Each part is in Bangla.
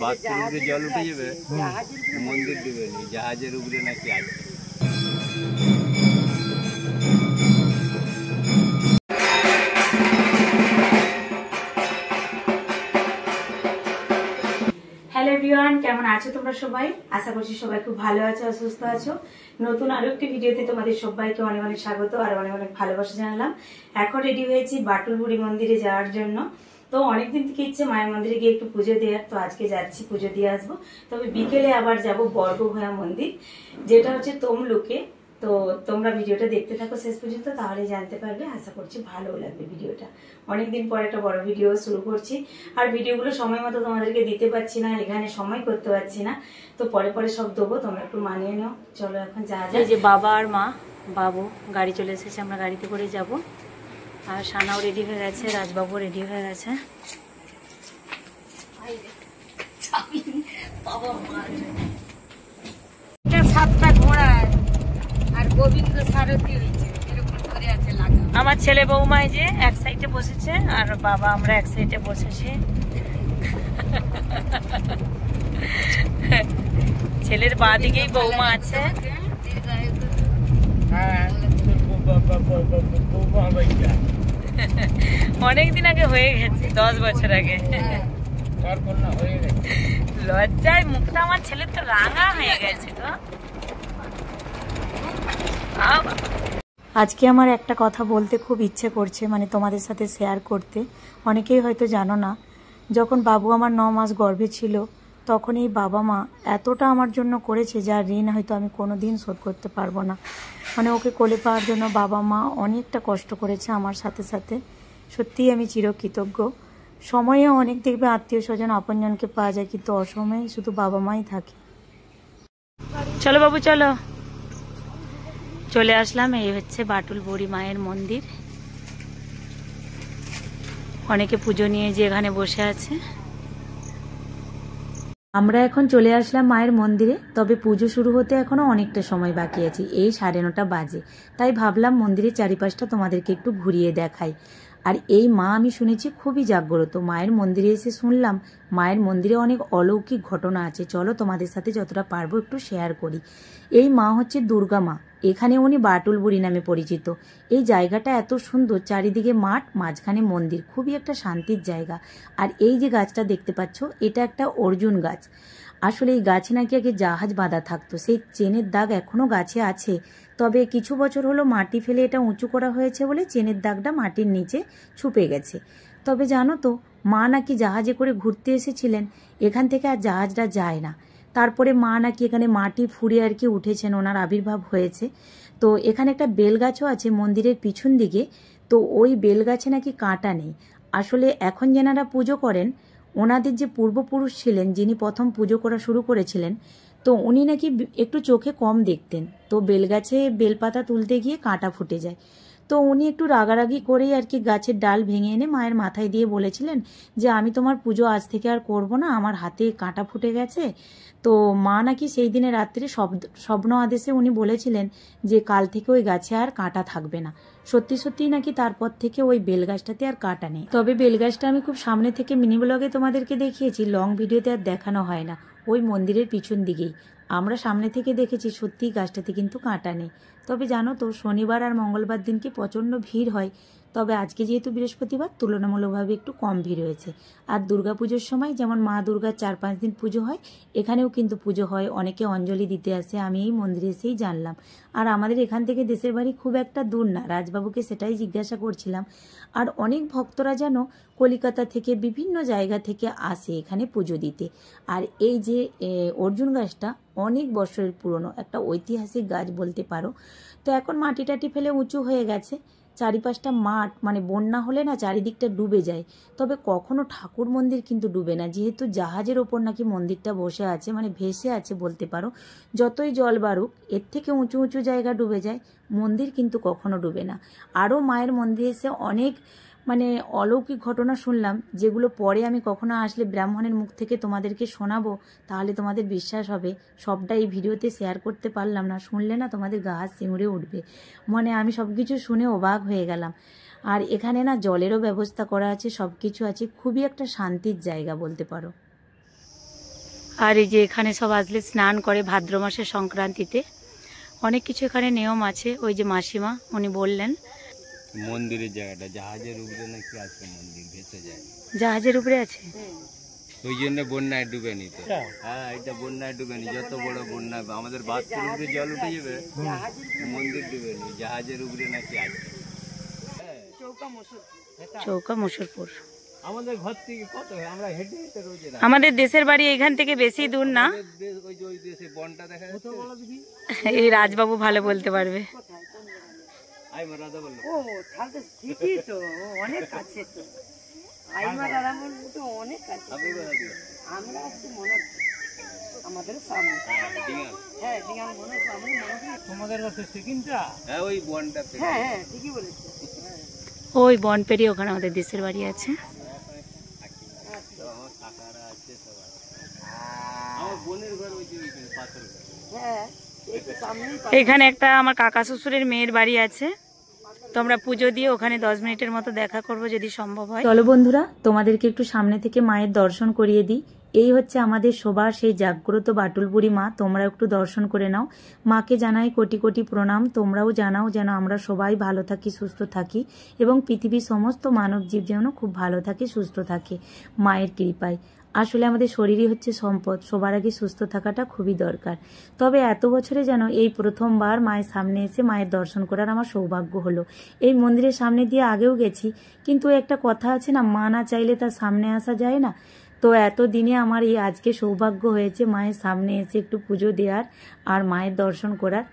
বাথরুমে জল উঠে যাবে, মন্দির ডুবে নেই, জাহাজের উপরে নাকি আছে। হ্যালো এভরিওয়ান, কেমন আছো তোমরা সবাই? আশা করছি সবাই খুব ভালো আছো আর সুস্থ আছো। নতুন আরো একটি ভিডিওতে তোমাদের সবাইকে অনেক অনেক স্বাগত আর অনেক অনেক ভালোবাসা জানালাম। এখন রেডি হয়েছি বাটুলবুড়ি মন্দিরে যাওয়ার জন্য। তো অনেকদিন থেকে ইচ্ছে মায়ের মন্দিরে গিয়ে একটু পুজো দেওয়ার, তো আজকে যাচ্ছি, পুজো দিয়ে আসবো। তবে বিকেলে আবার যাব বর্গভূয়া মন্দির, যেটা হচ্ছে তমলুকে। তো তোমরা ভিডিওটা দেখতে থাকো শেষ পর্যন্ত, তাহলে জানতে পারবে। আশা করছি ভালো লাগবে ভিডিওটা। অনেকদিন পর একটা বড় ভিডিও শুরু করছি, আর ভিডিওগুলো সময় মতো তোমাদেরকে দিতে পারছি না, এখানে সময় করতে পারছি না। তো পরে পরে সব দেবো, তোমরা একটু মানিয়ে নাও। চলো এখন যা যায়। যে বাবা আর মা, বাবু গাড়ি চলে এসেছে, আমরা গাড়িতে করে যাব। আর সানাও রেডি হয়ে গেছে, রাজবাবু রেডি হয়ে গেছে। সাতটা ঘোড়া আর গোবিন্দ সারথি হয়েছে, এরকম করে আছে লাগা। আমার ছেলে বৌমায় যে এক সাইডে বসেছে আর বাবা আমরা এক সাইডে বসেছি। ছেলের বাঁ দিকেই বৌমা আছে। অনেকদিন আগে হয়ে গেছে, 10 বছর আগে। লজ্জায় মুখটা আমার ছেলের তো রাঙা হয়ে গেছে গো। আজকে আমার একটা কথা বলতে খুব ইচ্ছে করছে, মানে তোমাদের সাথে শেয়ার করতে। অনেকেই হয়তো জানো না, যখন বাবু আমার 9 মাস গর্ভে ছিল, তখন এই বাবা মা এতটা আমার জন্য করেছে, যার ঋণ হয়তো আমি কোনোদিন শোধ করতে পারবো না। মানে ওকে কোলে পাওয়ার জন্য বাবা মা অনেকটা কষ্ট করেছে আমার সাথে সাথে। সত্যিই আমি চিরকৃতজ্ঞ। সময়ে অনেক দেখবে আত্মীয় স্বজন আপনজনকে পাওয়া যায়, কিন্তু অসময়ে শুধু বাবা মাই থাকে। চলো বাবু চলো, চলে আসলাম। এই হচ্ছে বাটুলবুড়ি মায়ের মন্দির। অনেকে পুজো নিয়ে যে এখানে বসে আছে। আমরা এখন চলে আসলাম মায়ের মন্দিরে। তবে পুজো শুরু হতে এখনো অনেকটা সময় বাকি আছে, এই 9:30 বাজে। তাই ভাবলাম মন্দিরের চারিপাশটা তোমাদেরকে একটু ঘুরিয়ে দেখাই। আর এই মা আমি শুনেছি খুবই জাগ্রত। মায়ের মন্দিরে এসে শুনলাম মায়ের মন্দিরে অনেক অলৌকিক ঘটনা আছে। চলো তোমাদের সাথে যতটা পারবো একটু শেয়ার করি। এই মা হচ্ছে দুর্গা মা। এখানে উনি বাটুলবুড়ি নামে পরিচিত। এই জায়গাটা এত সুন্দর, চারিদিকে মাঠ, মাঝখানে মন্দির, খুবই একটা শান্তির জায়গা। আর এই যে গাছটা দেখতে পাচ্ছ, এটা একটা অর্জুন গাছ। আসলে এই গাছে নাকি আগে জাহাজ বাঁধা থাকতো, সেই চেনের দাগ এখনো গাছে আছে। তবে কিছু বছর হলো মাটি ফেলে এটা উঁচু করা হয়েছে বলে চেনের দাগটা মাটির নিচে ছুপে গেছে। তবে জানো তো, মা নাকি জাহাজে করে ঘুরতে এসেছিলেন, এখান থেকে আর জাহাজটা যায় না। তারপরে মা নাকি এখানে মাটি ফুঁড়ে আর কি উঠেছেন, ওনার আবির্ভাব হয়েছে। তো এখানে একটা বেলগাছও আছে মন্দিরের পিছন দিকে। তো ওই বেলগাছে নাকি কাঁটা নেই। আসলে এখন যেনারা পুজো করেন, ওনাদের যে পূর্বপুরুষ ছিলেন, যিনি প্রথম পুজো করা শুরু করেছিলেন, তো উনি নাকি একটু চোখে কম দেখতেন। তো বেলগাছে বেলপাতা তুলতে গিয়ে কাঁটা ফুটে যায়। তো উনি একটু রাগারাগি করেই আর কি গাছের ডাল ভেঙে এনে মায়ের মাথায় দিয়ে বলেছিলেন যে আমি তোমার পুজো আজ থেকে আর করব না, আমার হাতে কাঁটা ফুটে গেছে। তো মা নাকি সেই দিনে রাত্রে স্বপ্ন আদেশে উনি বলেছিলেন যে কাল থেকে ওই গাছে আর কাঁটা থাকবে না। সত্যি সত্যি নাকি তারপর থেকে ওই বেলগাছটাতে আর কাঁটা নেই। তবে বেলগাছটা আমি খুব সামনে থেকে মিনি ব্লগে তোমাদেরকে দেখিয়েছি, লং ভিডিওতে আর দেখানো হয় না। ওই মন্দিরের পিছন দিকেই আমরা সামনে থেকে দেখেছি, সত্যিই গাছটাতে কিন্তু কাঁটা নেই। তবে জানো তো, শনিবার আর মঙ্গলবার দিনকে প্রচণ্ড ভিড় হয়। তবে আজকে যেহেতু বৃহস্পতিবার, তুলনামূলকভাবে একটু কম ভিড় হয়েছে। আর দুর্গাপুজোর সময় যেমন মা দুর্গার 4-5 দিন পুজো হয়, এখানেও কিন্তু পুজো হয়। অনেকে অঞ্জলি দিতে আসে, আমি এই মন্দিরে এসেই জানলাম। আর আমাদের এখান থেকে দেশের বাড়ি খুব একটা দূর না, রাজবাবুকে সেটাই জিজ্ঞাসা করছিলাম। আর অনেক ভক্তরা যেন কলিকাতা থেকে, বিভিন্ন জায়গা থেকে আসে এখানে পুজো দিতে। আর এই যে অর্জুন গাছটা অনেক বছরের পুরনো, একটা ঐতিহাসিক গাছ বলতে পারো। তো এখন মাটি টাটি ফেলে উঁচু হয়ে গেছে। চারিপাশটা মাঠ, মানে বন্যা হলে না চারিদিকটা ডুবে যায়। তবে কখনো ঠাকুর মন্দির কিন্তু ডুবে না, যেহেতু জাহাজের ওপর নাকি মন্দিরটা বসে আছে, মানে ভেসে আছে বলতে পারো। যতই জল বাড়ুক, এর থেকে উঁচু উঁচু জায়গা ডুবে যায়, মন্দির কিন্তু কখনো ডুবে না। আরও মায়ের মন্দিরে এসে অনেক মানে অলৌকিক ঘটনা শুনলাম, যেগুলো পরে আমি কখনো আসলে ব্রাহ্মণের মুখ থেকে তোমাদেরকে শোনাবো, তাহলে তোমাদের বিশ্বাস হবে। সবটা এই ভিডিওতে শেয়ার করতে পারলাম না, শুনলে না তোমাদের গা হাত শিউরে উঠবে। মানে আমি সব কিছু শুনে অবাক হয়ে গেলাম। আর এখানে না জলেরও ব্যবস্থা করা আছে, সব কিছু আছে, খুবই একটা শান্তির জায়গা বলতে পারো। আর এই যে এখানে সব আসলে স্নান করে ভাদ্র মাসের সংক্রান্তিতে। অনেক কিছু এখানে নিয়ম আছে। ওই যে মাসিমা উনি বললেন মন্দিরের জায়গাটা জাহাজের উপরে নাকি আছে, মন্দির ভেসে যায়। জাহাজের উপরে আছে, ওই জন্য বন্যায় ডুবেনি তো। হ্যাঁ, এটা বন্যায় ডুবেনি। যত বড় বন্যা আমাদের বাঁধপুর উপরে জল উঠে যাবে, মন্দির ডুবেনি, জাহাজের উপরে নাকি আছে। চৌকা মুসুরপুর আমাদের ঘর থেকে কত, আমরা হেঁটে হেঁটে রোজ। আমাদের দেশের বাড়ি এখান থেকে বেশি দূর না। ওই যে ওই দেশে বনটা দেখা যাচ্ছে, এই রাজবাবু ভালো বলতে পারবে। ঠিকই তো, অনেক কাছে তো। আইমা দাদামোর তো অনেক কাছে। আমরা আসছি মনে হচ্ছে আমাদের সামনে। হ্যাঁ, ডিঙাল মনে হচ্ছে আমার মনে হচ্ছে তোমাদের কাছে সিকিমটা। হ্যাঁ, ওই বনটাতে। হ্যাঁ হ্যাঁ, ঠিকই বলেছো। ওই বন পেরিয়ে ওখানে আমাদের দেশের বাড়ি আছে। এখানে একটা আমার কাকা শ্বশুরের মেয়ের বাড়ি আছে। তোমরা পুজো দিয়ে ওখানে 10 মিনিটের মতো দেখা করবো যদি সম্ভব হয়। চলো বন্ধুরা, তোমাদেরকে একটু সামনে থেকে মায়ের দর্শন করিয়ে দিই। এই হচ্ছে আমাদের সবার সেই জাগ্রত বাটুলপুরি মা। তোমরা একটু দর্শন করে নাও। মাকে জানাই কোটি কোটি প্রণাম। তোমরাও জানাও যেন আমরা সবাই ভালো থাকি, সুস্থ থাকি এবং পৃথিবীর সমস্ত মানব জীব যেন খুব ভালো থাকে, সুস্থ থাকে মায়ের কৃপায়। আসলে আমাদের শরীরই হচ্ছে সম্পদ, সবার আগে সুস্থ থাকাটা খুবই দরকার। তবে এত বছরে যেন এই প্রথমবার মায়ের সামনে এসে মায়ের দর্শন করার আমার সৌভাগ্য হলো। এই মন্দিরের সামনে দিয়ে আগেও গেছি, কিন্তু একটা কথা আছে না, মা না চাইলে তার সামনে আসা যায় না। তো এতদিনে আমার এই আজকে সৌভাগ্য হয়েছে মায়ের সামনে এসে একটু পুজো দেওয়ার আর মায়ের দর্শন করার।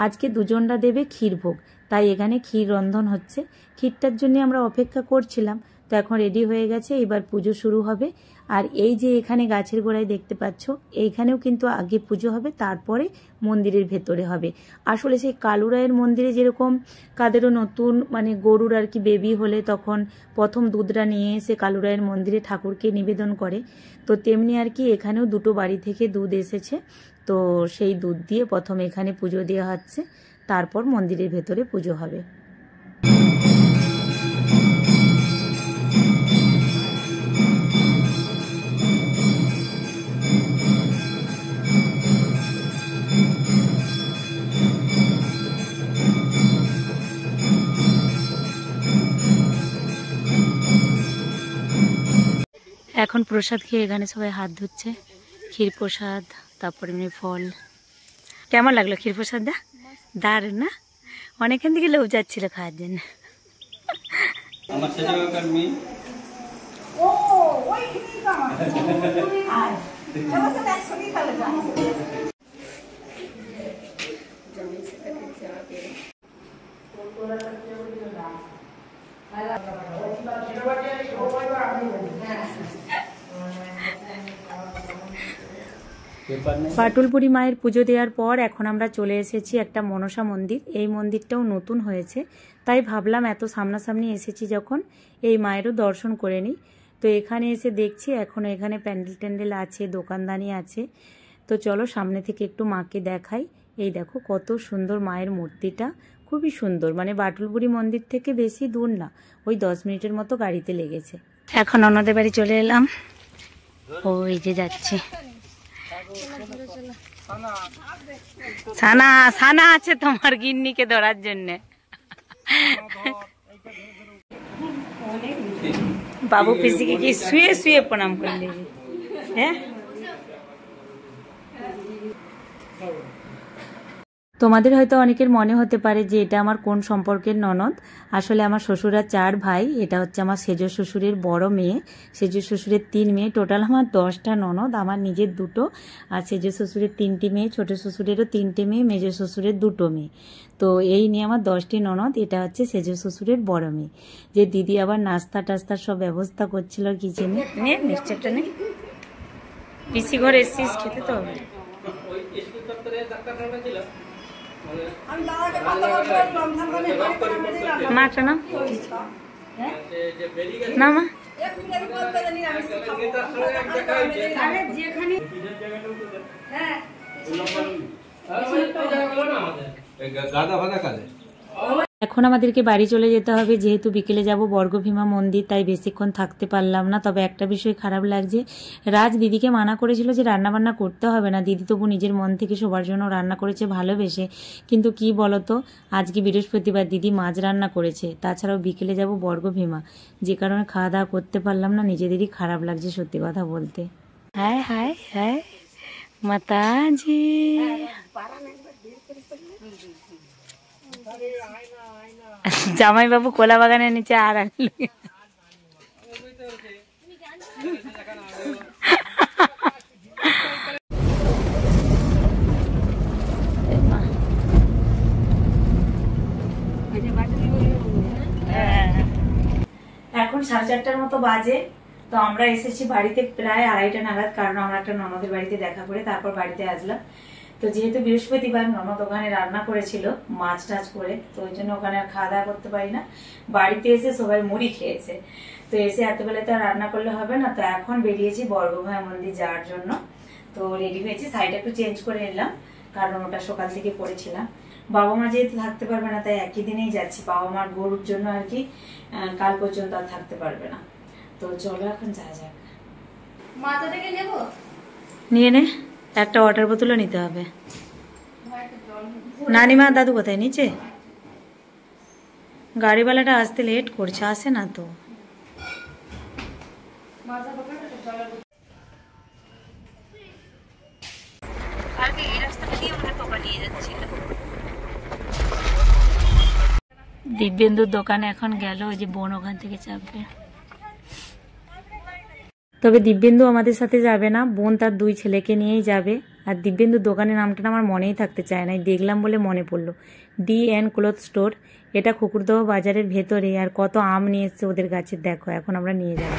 আজকে দুজনরা দেবে ক্ষীরভোগ, তাই এখানে ক্ষীর রন্ধন হচ্ছে। ক্ষীরটার জন্য আমরা অপেক্ষা করছিলাম, তো এখন রেডি হয়ে গেছে, এবার পুজো শুরু হবে। আর এই যে এখানে গাছের গোড়ায় দেখতে পাচ্ছ, এইখানেও কিন্তু আগে পুজো হবে, তারপরে মন্দিরের ভেতরে হবে। আসলে সেই কালুরায়ের মন্দিরে যেরকম কাদেরও নতুন মানে গরুর আর কি বেবি হলে তখন প্রথম দুধটা নিয়ে এসে কালুরায়ের মন্দিরে ঠাকুরকে নিবেদন করে, তো তেমনি আর কি এখানেও দুটো বাড়ি থেকে দুধ এসেছে। তো সেই দুধ দিয়ে প্রথম এখানে পুজো দেওয়া হচ্ছে, তারপর মন্দিরের ভেতরে পুজো হবে। এখন প্রসাদ খেয়ে এখানে সবাই হাত ধুচ্ছে। ক্ষীর প্রসাদ, তারপর এমনি ফল। কেমন লাগলো ক্ষীর প্রসাদটা? দারুণ না? অনেকক্ষণ থেকে লোভ যাচ্ছিল খাওয়ার জন্য। বাটুলপুরি মায়ের পুজো দেওয়ার পর এখন আমরা চলে এসেছি একটা মনসা মন্দির। এই মন্দিরটাও নতুন হয়েছে, তাই ভাবলাম এত সামনাসামনি এসেছি যখন এই মায়েরও দর্শন করে নিই। তো এখানে এসে দেখছি এখনও এখানে প্যান্ডেল ট্যান্ডেল আছে, দোকানদানি আছে। তো চলো সামনে থেকে একটু মাকে দেখাই। এই দেখো কত সুন্দর মায়ের মূর্তিটা, খুবই সুন্দর। মানে বাটুলপুরি মন্দির থেকে বেশি দূর না, ওই 10 মিনিটের মতো গাড়িতে লেগেছে। এখন অন্যদের বাড়ি চলে এলাম, ওই যে যাচ্ছে। ছানা ছানা আছে তোমার গিন্নিকে ধরার জন্য। বাবু পিসিকে কি শুয়ে শুয়ে প্রণাম করলে? হ্যাঁ, তোমাদের হয়তো অনেকের মনে হতে পারে যে এটা আমার কোন সম্পর্কের ননদ। আসলে আমার শ্বশুরা 4 ভাই, এটা হচ্ছে আমার সেজ শ্বশুরের বড় মেয়ে, সেজ শ্বশুরের 3 মেয়ে, টোটাল আমার 10টা ননদ। আমার নিজের 2টো, আর সেজ শ্বশুরের 3টি মেয়ে, ছোট শ্বশুরেরও 3টে মেয়ে, মেজ শ্বশুরের 2টো মেয়ে। তো এই নিয়ে আমার 10টি ননদ। এটা হচ্ছে সেজ শ্বশুরের বড় মেয়ে। যে দিদি আবার নাস্তা টাস্তার সব ব্যবস্থা করছিল কিচেনে। নে মিষ্টিটা নে, পিসি ঘরে এসেছিস, খেতে তো হবে। মাটা না না মা, গাদা ফাদা কাজে এখন আমাদেরকে বাড়ি চলে যেতে হবে, যেহেতু বিকেলে যাব বর্গভীমা মন্দির, তাই বেশিক্ষণ থাকতে পারলাম না। তবে একটা বিষয় খারাপ লাগছে, রাজ দিদিকে মানা করেছিল যে রান্নাবান্না করতে হবে না, দিদি তবু নিজের মন থেকে সবার জন্য রান্না করেছে ভালোবেসে। কিন্তু কি বলতো, আজকে বৃহস্পতিবার, দিদি মাছ রান্না করেছে, তাছাড়াও বিকেলে যাব বর্গভীমা, যে কারণে খাওয়া দাওয়া করতে পারলাম না। নিজেদেরই খারাপ লাগছে সত্যি কথা বলতে। হাই হাই হাই মাতাজি, জামাই বাবু কোলা বাগানের নিচে আর আনল। এখন 4:30টার মতো বাজে, তো আমরা এসেছি বাড়িতে প্রায় 2:30টা নাগাদ, কারণ আমরা একটা ননদের বাড়িতে দেখা করে তারপর বাড়িতে আসলাম। তো যেহেতু বৃহস্পতিবার, ননদ ওখানে রান্না করেছিল মাছ টাছ করে, তো ওই জন্য ওখানে আর খাওয়া দাওয়া করতে পারি না। বাড়িতে এসে সবাই মুড়ি খেয়েছে, তো এসে এতবেলা তো আর রান্না করলে হবে না। তো এখন বেরিয়েছি বর্গভীমা মন্দির যাওয়ার জন্য। তো রেডি হয়েছি, সাইড একটু চেঞ্জ করে নিলাম, কারণ ওটা সকাল থেকে পড়েছিলাম। বাবা মা যেহেতু থাকতে পারবে না, তাই একই দিনেই যাচ্ছি। বাবা মার গরুর জন্য আর কি, কাল পর্যন্ত আর থাকতে পারবে না। তো চলো এখন যা যাক। মাথা থেকে নেবো, নিয়ে নে, একটা ওয়াটার বোতলও নিতে হবে। নানিমা দাদু কোথায়? নিচে? গাড়িওয়ালাটা আসতে লেট করছে, আসে না তো। দিব্যেন্দুর দোকানে এখন গেল, ওই যে বোন ওখান থেকে চাপবে। তবে দিব্যেন্দু আমাদের সাথে যাবে না, বোন তার 2 ছেলেকে নিয়েই যাবে। আর দিব্যেন্দুর দোকানের নামটা আমার মনেই থাকতে চায় না, দেখলাম বলে মনে পড়লো, DN ক্লথ স্টোর। এটা খুকুরদহ বাজারের ভেতরে। আর কত আম নিয়ে এসছে ওদের গাছের, দেখো। এখন আমরা নিয়ে যাবো।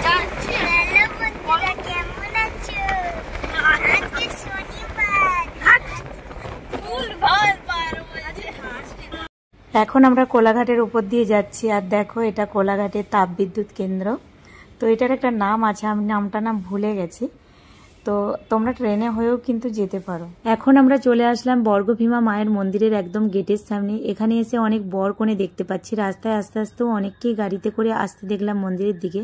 এখন আমরা কোলাঘাটের উপর দিয়ে যাচ্ছি। আর দেখো, এটা কোলাঘাটের তাপবিদ্যুৎ কেন্দ্র। তো এটার একটা নাম আছে, আমি নামটা ভুলে গেছি। তো তোমরা ট্রেনে হয়েও কিন্তু যেতে পারো। এখন আমরা চলে আসলাম বর্গভীমা মায়ের মন্দিরের একদম গেটের সামনে। এখানে এসে অনেক বর কনে দেখতে পাচ্ছি। রাস্তায় আস্তে আস্তেও অনেককেই গাড়িতে করে আসতে দেখলাম মন্দিরের দিকে।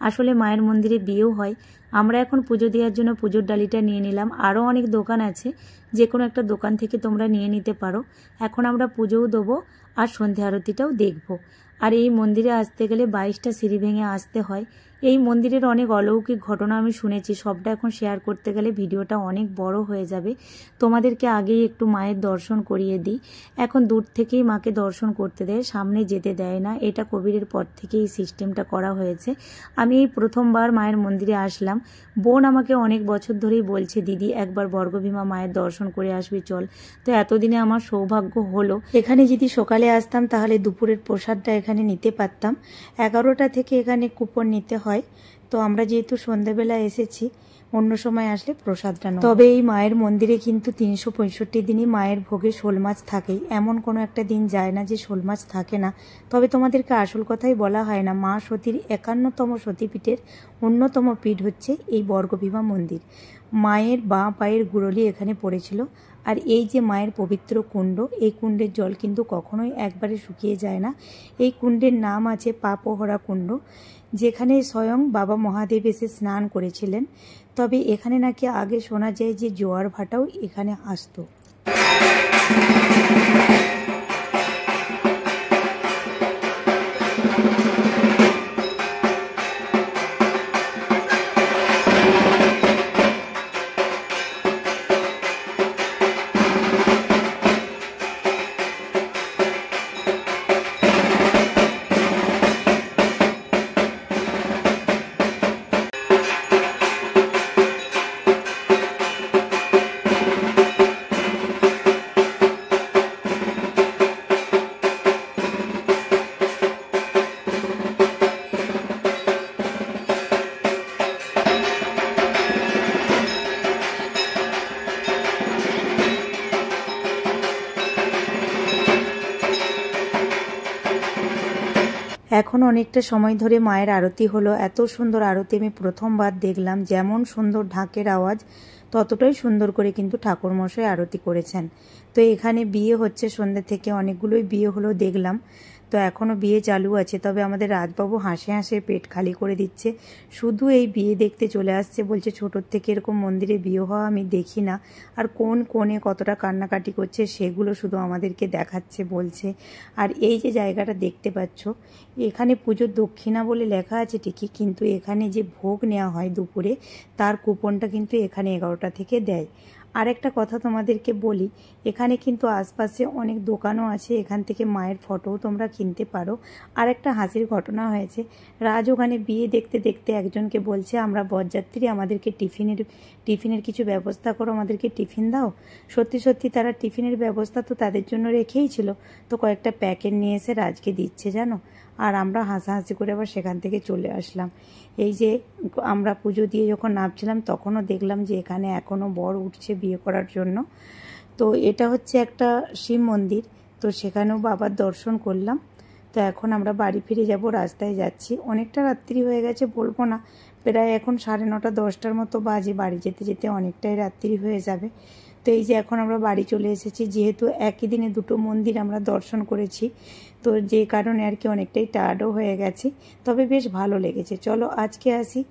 আসলে মায়ের মন্দিরে বিয়েও হয়। আমরা এখন পুজো দেওয়ার জন্য পুজোর ডালিটা নিয়ে নিলাম। আরও অনেক দোকান আছে, যে কোনো একটা দোকান থেকে তোমরা নিয়ে নিতে পারো। এখন আমরা পুজোও দেবো আর সন্ধ্যা আরতিটাও দেখবো। আর এই মন্দিরে আসতে গেলে 22টা সিঁড়ি ভেঙে আসতে হয়। এই মন্দিরের অনেক অলৌকিক ঘটনা আমি শুনেছি, সবটা এখন শেয়ার করতে গেলে ভিডিওটা অনেক বড় হয়ে যাবে। তোমাদেরকে আগেই একটু মায়ের দর্শন করিয়ে দিই। এখন দূর থেকেই মাকে দর্শন করতে দেয়, সামনে যেতে দেয় না। এটা কোভিডের পর থেকে এই সিস্টেমটা করা হয়েছে। আমি এই প্রথমবার মায়ের মন্দিরে আসলাম। বোন আমাকে অনেক বছর ধরেই বলছে, দিদি একবার বর্গভীমা মায়ের দর্শন করে আসবি চল। তো এতদিনে আমার সৌভাগ্য হলো। এখানে যদি সকালে আসতাম তাহলে দুপুরের প্রসাদটা এখানে নিতে পারতাম। 11টা থেকে এখানে কুপন নিতে হয়। তো আমরা যেহেতু সন্ধ্যাবেলা এসেছি, অন্য সময় আসলে প্রসাদটা নয়। তবে এই মায়ের মন্দিরে কিন্তু 365 দিনই মায়ের ভোগে শোল মাছ থাকেই। এমন কোনো একটা দিন যায় না যে শোল মাছ থাকে না। তবে তোমাদেরকে আসল কথাই বলা হয় না, মা সতীর 51তম সতীপীঠের অন্যতম পীঠ হচ্ছে এই বর্গভীমা মন্দির। মায়ের বাঁ পায়ের গুড়লি এখানে পড়েছিল। আর এই যে মায়ের পবিত্র কুণ্ড, এই কুণ্ডের জল কিন্তু কখনোই একবারে শুকিয়ে যায় না। এই কুণ্ডের নাম আছে পাপহরা কুণ্ড, যেখানে স্বয়ং বাবা মহাদেব এসে স্নান করেছিলেন। তবে এখানে নাকি আগে শোনা যায় যে জোয়ার ভাটাও এখানে আসতো। এখন অনেকটা সময় ধরে মায়ের আরতি হলো। এত সুন্দর আরতি আমি প্রথমবার দেখলাম। যেমন সুন্দর ঢাকের আওয়াজ, ততটাই সুন্দর করে কিন্তু ঠাকুরমশাই আরতি করেছেন। তো এখানে বিয়ে হচ্ছে সন্ধ্যে থেকে, অনেকগুলোই বিয়ে হলো দেখলাম। তো এখনও বিয়ে চালু আছে। তবে আমাদের রাজবাবু হাসে হাসে পেট খালি করে দিচ্ছে, শুধু এই বিয়ে দেখতে চলে আসছে। বলছে ছোটোর থেকে এরকম মন্দিরে বিয়ে হওয়া আমি দেখি না, আর কোন কোণে কতটা কান্নাকাটি করছে সেগুলো শুধু আমাদেরকে দেখাচ্ছে বলছে। আর এই যে জায়গাটা দেখতে পাচ্ছ, এখানে পুজোর দক্ষিণা বলে লেখা আছে ঠিকই, কিন্তু এখানে যে ভোগ নেওয়া হয় দুপুরে তার কুপনটা কিন্তু এখানে 11টা থেকে দেয়। আর একটা কথা তোমাদেরকে বলি, এখানে কিন্তু আশপাশে অনেক দোকানও আছে, এখান থেকে মায়ের ফটোও তোমরা কিনতে পারো। আর একটা হাসির ঘটনা হয়েছে, রাজ ওখানে বিয়ে দেখতে দেখতে একজনকে বলছে আমরা বরযাত্রী, আমাদেরকে টিফিনের কিছু ব্যবস্থা করো, আমাদেরকে টিফিন দাও। সত্যি সত্যি তারা টিফিনের ব্যবস্থা তো তাদের জন্য রেখেই ছিল, তো কয়েকটা প্যাকেট নিয়ে এসে রাজকে দিচ্ছে জানো। আর আমরা হাসাহাসি করে আবার সেখান থেকে চলে আসলাম। এই যে আমরা পুজো দিয়ে যখন নামছিলাম তখনও দেখলাম যে এখানে এখনও বর উঠছে বিয়ে করার জন্য। তো এটা হচ্ছে একটা শিব মন্দির, তো সেখানেও বাবার দর্শন করলাম। তো এখন আমরা বাড়ি ফিরে যাব, রাস্তায় যাচ্ছি। অনেকটা রাত্রি হয়ে গেছে বলবো না, প্রায় এখন 9:30 10টার মতো বাজে। বাড়ি যেতে যেতে অনেকটাই রাত্রি হয়ে যাবে। তো এই যে এখন আমরা বাড়ি চলে এসেছি, যেহেতু একই দিনে দুটো মন্দির আমরা দর্শন করেছি, তো যে কারণে আর কি অনেকটাই টায়ার্ডও হয়ে গেছি, তবে বেশ ভালো লেগেছে। চলো আজকে আসি।